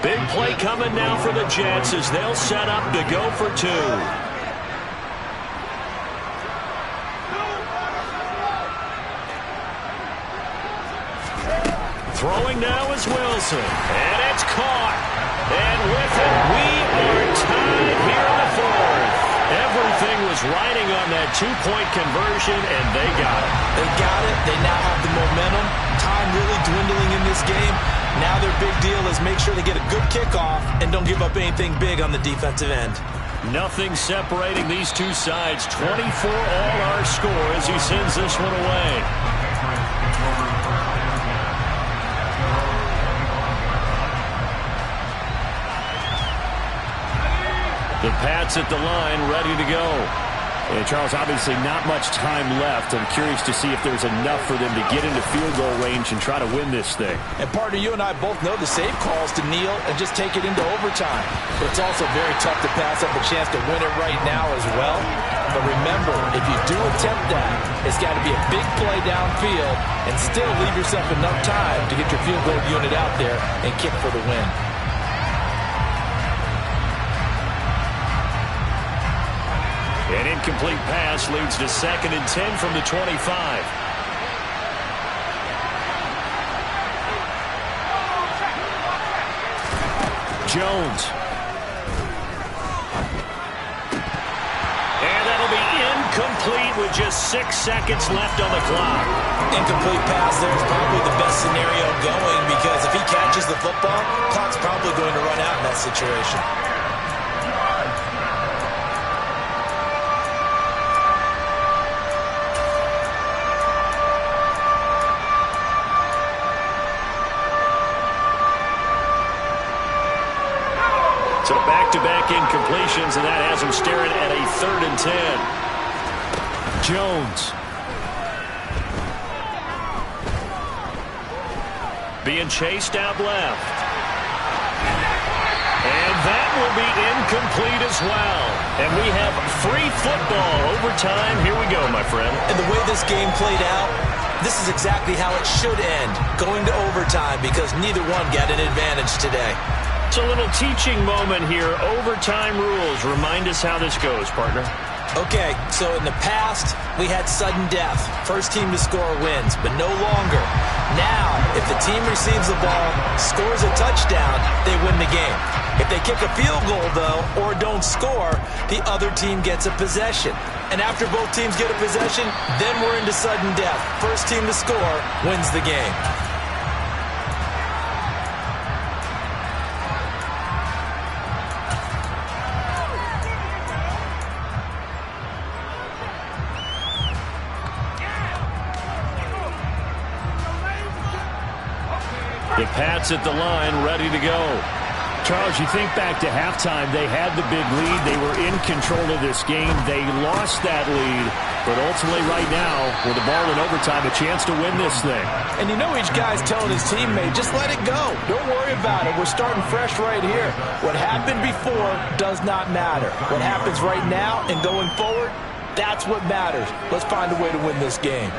Big play coming now for the Jets as they'll set up to go for 2. Throwing now is Wilson. And it's caught. And with it, we are tied here in the 4th. Everything was riding on that 2-point conversion, and they got it. They got it. They now have the momentum. Time really dwindling in this game. Now their big deal is make sure they get a good kickoff and don't give up anything big on the defensive end. Nothing separating these two sides. 24 all our score as he sends this one away. The Pats at the line, ready to go. And Charles, obviously not much time left. I'm curious to see if there's enough for them to get into field goal range and try to win this thing. And partner, you and I both know the save calls to kneel and just take it into overtime. But it's also very tough to pass up a chance to win it right now as well. But remember, if you do attempt that, it's got to be a big play downfield and still leave yourself enough time to get your field goal unit out there and kick for the win. An incomplete pass leads to 2nd and 10 from the 25. Jones. And that'll be incomplete with with just 6 seconds left on the clock. Incomplete pass there is probably the best scenario going because if he catches the football, clock's probably going to run out in that situation. So back-to-back incompletions, and that has him staring at a 3rd and 10. Jones. Being chased out left. And that will be incomplete as well. And we have free football. Overtime. Here we go, my friend. And the way this game played out, this is exactly how it should end, going to overtime because neither one got an advantage today. It's a little teaching moment here. Overtime rules. Remind us how this goes, partner. Okay, so in the past, we had sudden death. First team to score wins, but no longer. Now, if the team receives the ball, scores a touchdown, they win the game. If they kick a field goal, though, or don't score, the other team gets a possession. And after both teams get a possession, then we're into sudden death. First team to score wins the game. The Pats at the line, ready to go. Charles, you think back to halftime, they had the big lead. They were in control of this game. They lost that lead. But ultimately right now, with the ball in overtime, a chance to win this thing. And you know each guy's telling his teammate, just let it go. Don't worry about it. We're starting fresh right here. What happened before does not matter. What happens right now and going forward, that's what matters. Let's find a way to win this game.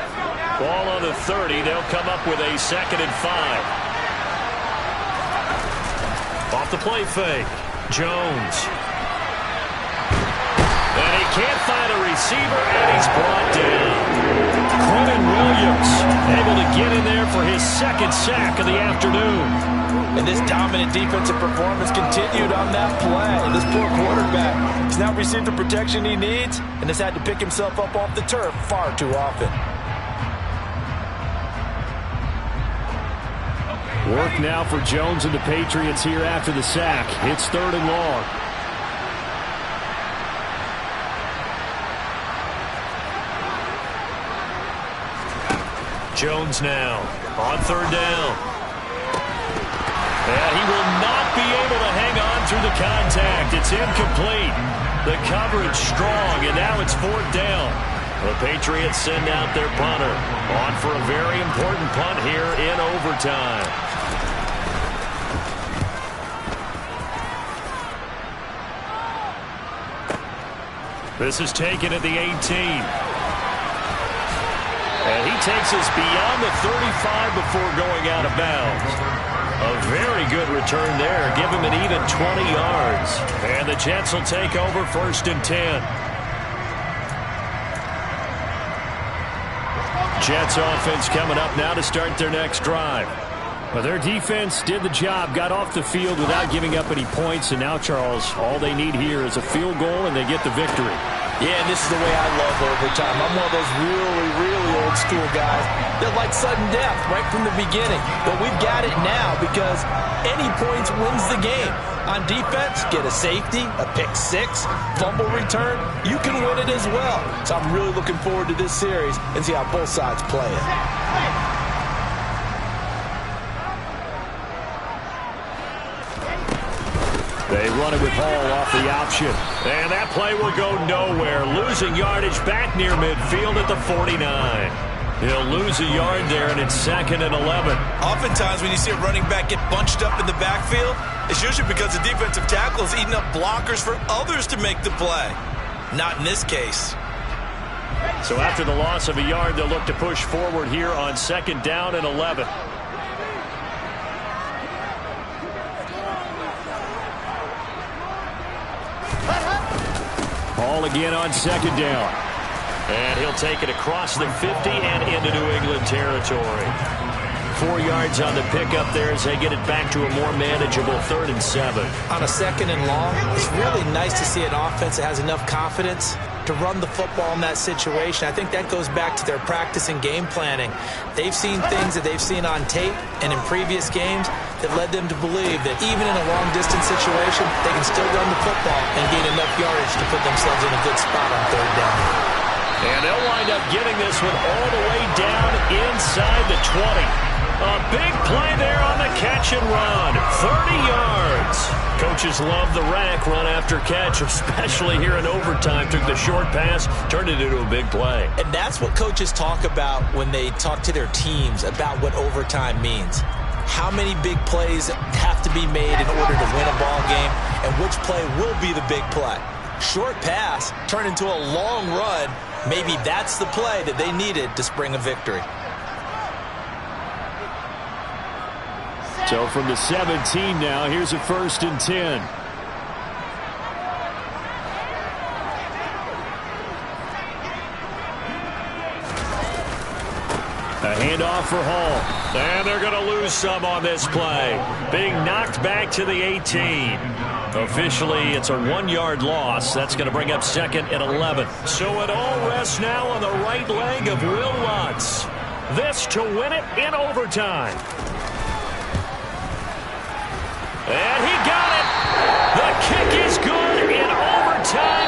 Ball on the 30. They'll come up with a 2nd and 5. Off the play fake. Jones. And he can't find a receiver, and he's brought down. Quentin Williams able to get in there for his 2nd sack of the afternoon. And this dominant defensive performance continued on that play. This poor quarterback, he's now received the protection he needs and has had to pick himself up off the turf far too often. Work now for Jones and the Patriots here after the sack. It's 3rd and long. Jones now on 3rd down. And he will not be able to hang on through the contact. It's incomplete. The coverage strong, and now it's 4th down. The Patriots send out their punter. On for a very important punt here in overtime. This is taken at the 18. And he takes us beyond the 35 before going out of bounds. A very good return there. Give him an even 20 yards. And the Jets will take over 1st and 10. Jets offense coming up now to start their next drive. Well, their defense did the job, got off the field without giving up any points, and now, Charles, all they need here is a field goal, and they get the victory. Yeah, and this is the way I love overtime. I'm one of those really old school guys that like sudden death right from the beginning. But we've got it now because any points wins the game. On defense, get a safety, a pick 6, fumble return, you can win it as well. So I'm really looking forward to this series and see how both sides play it. They run it with Hall off the option. And that play will go nowhere. Losing yardage back near midfield at the 49. He'll lose a yard there, and it's 2nd and 11. Oftentimes when you see a running back get bunched up in the backfield, it's usually because the defensive tackle is eating up blockers for others to make the play. Not in this case. So after the loss of a yard, they'll look to push forward here on 2nd down and 11. Hall again on 2nd down. And he'll take it across the 50 and into New England territory. 4 yards on the pickup there as they get it back to a more manageable 3rd and 7. On a 2nd and long, it's really nice to see an offense that has enough confidence to run the football in that situation. I think that goes back to their practice and game planning. They've seen things that they've seen on tape and in previous games that led them to believe that even in a long-distance situation, they can still run the football and gain enough yardage to put themselves in a good spot on third down. And they'll wind up getting this one all the way down inside the 20. A big play there on the catch and run. 30 yards. Coaches love the rack run after catch, especially here in overtime. Took the short pass, turned it into a big play. And that's what coaches talk about when they talk to their teams about what overtime means. How many big plays have to be made in order to win a ball game, and which play will be the big play. Short pass turned into a long run. Maybe that's the play that they needed to spring a victory. So from the 17 now, here's a 1st and 10. A handoff for Hall. And they're going to lose some on this play. Being knocked back to the 18. Officially, it's a 1-yard loss. That's going to bring up 2nd and 11. So it all rests now on the right leg of Will Lutz. This to win it in overtime.